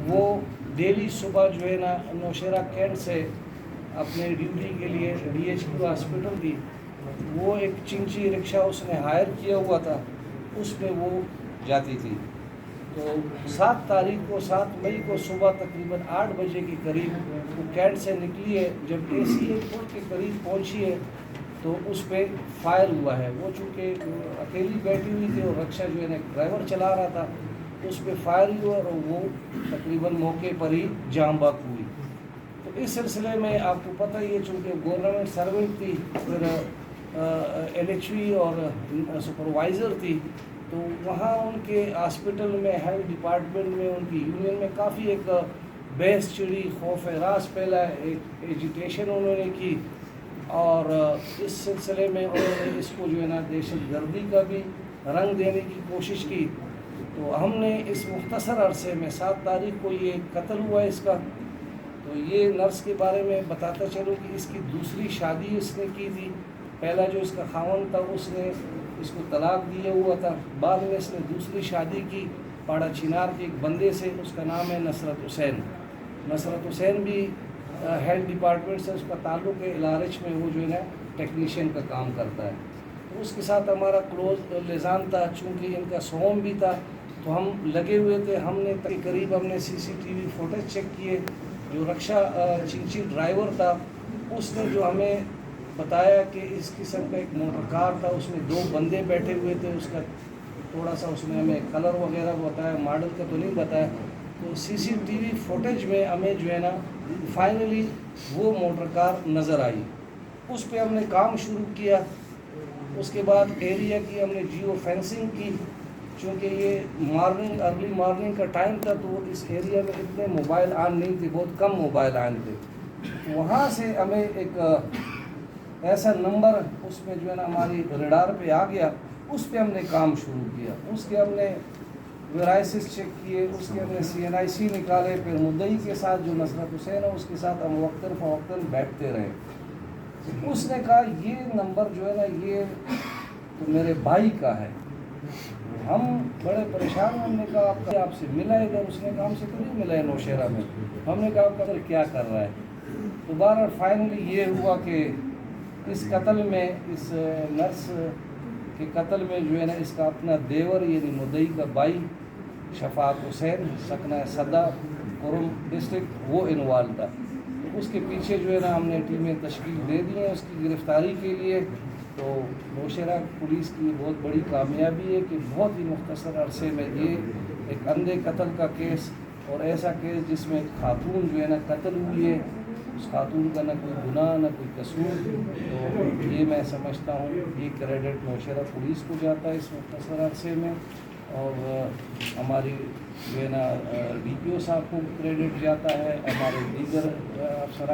وہ ڈیلی صبح جو ہے نا نوشہرہ کینٹ سے اپنے ڈیوٹی کے لیے DHQ ہاسپٹل تھی، وہ ایک چنچی رکشہ اس نے ہائر کیا ہوا تھا، اس میں وہ جاتی تھی۔ تو 7 مئی کو صبح تقریباً 8 بجے کے قریب وہ کینٹ سے نکلی ہے، جب AC ایئرپورٹ کے قریب پہنچی ہے تو اس پہ فائر ہوا ہے۔ وہ چونکہ اکیلی بیٹھی ہوئی تھی اور رکشہ جو ہے نا ڈرائیور چلا رہا تھا، اس پہ فائر ہوا اور وہ تقریباً موقع پر ہی جاں بحق ہوئی۔ تو اس سلسلے میں آپ کو پتہ ہی ہے، چونکہ گورنمنٹ سروینٹ تھی، پھر LHV اور سپروائزر تھی، تو وہاں ان کے ہاسپٹل میں ہیلتھ ڈپارٹمنٹ میں ان کی یونین میں کافی ایک بحث چڑھی، خوف راز پھیلا، ایک ایجیٹیشن انہوں نے کی، اور اس سلسلے میں انہوں نے اس کو جو ہے نا دہشت گردی کا بھی رنگ دینے کی کوشش کی۔ تو ہم نے اس مختصر عرصے میں 7 تاریخ کو یہ قتل ہوا اس کا، تو یہ نرس کے بارے میں بتاتا چلوں کہ اس کی دوسری شادی اس نے کی تھی۔ پہلا جو اس کا خاوند تھا اس نے اس کو طلاق دیا ہوا تھا، بعد میں اس نے دوسری شادی کی پاڑا چنار کے ایک بندے سے، اس کا نام ہے نصرت حسین۔ نصرت حسین بھی ہیلتھ ڈپارٹمنٹ سے اس کا تعلق ہے، LRH میں وہ جو ہے نا ٹیکنیشین کا کام کرتا ہے۔ تو اس کے ساتھ ہمارا کلوز لزان تھا، چونکہ ان کا سوم بھی تھا تو ہم لگے ہوئے تھے۔ ہم نے قریب ہم نے CCTV فوٹیج چیک کیے۔ جو رکشہ چنچی ڈرائیور تھا اس نے جو ہمیں بتایا کہ اس قسم کا ایک موٹر کار تھا، اس میں 2 بندے بیٹھے ہوئے تھے، اس کا تھوڑا سا اس نے ہمیں کلر وغیرہ بتایا، ماڈل کا تو نہیں بتایا۔ تو CCTV فوٹیج میں ہمیں جو ہے نا فائنلی وہ موٹر کار نظر آئی، اس پہ ہم نے کام شروع کیا۔ اس کے بعد ایریا کی ہم نے جیو فینسنگ کی، چونکہ یہ ارلی مارننگ کا ٹائم تھا تو اس ایریا میں اتنے موبائل آن نہیں تھے، بہت کم موبائل آن تھے۔ وہاں سے ہمیں ایک ایسا نمبر اس میں جو ہے نا ہماری ریڈار پہ آ گیا، اس پہ ہم نے کام شروع کیا۔ اس کے ہم نے ویرائسز چیک کیے، اس کے ہم نے CNIC نکالے، پھر مدعی کے ساتھ جو نصرت حسین ہے اس کے ساتھ ہم وقتاً فوقتاً بیٹھتے رہے۔ اس نے کہا یہ نمبر جو ہے نا یہ تو میرے بھائی کا ہے۔ ہم بڑے پریشان، ہم نے کہا آپ سے ملا ہے ادھر؟ اس نے کہا ہم سے تو نہیں ملا ہے نوشہرہ میں۔ ہم نے کہا آپ کا کیا کر رہا ہے؟ تو بہرحال فائنلی یہ ہوا کہ اس قتل میں، اس نرس کے قتل میں جو ہے نا اس کا اپنا دیور یعنی مدعی کا بھائی شفاعت حسین سکنہ صدہ کرم ڈسٹرکٹ وہ انوالو تھا۔ اس کے پیچھے جو ہے نا ہم نے ٹیمیں تشکیل دے دی ہیں اس کی گرفتاری کے لیے۔ تو نوشہرہ پولیس کی بہت بڑی کامیابی ہے کہ بہت ہی مختصر عرصے میں یہ ایک اندھے قتل کا کیس، اور ایسا کیس جس میں خاتون جو ہے نا قتل ہوئی ہے، اس خاتون کا نہ کوئی گناہ نہ کوئی قصور، تو یہ میں سمجھتا ہوں یہ کریڈٹ نوشہرہ پولیس کو جاتا ہے اس مختصر عرصے میں، اور ہماری جو ہے نا DPO صاحب کو کریڈٹ جاتا ہے، ہمارے دیگر افسران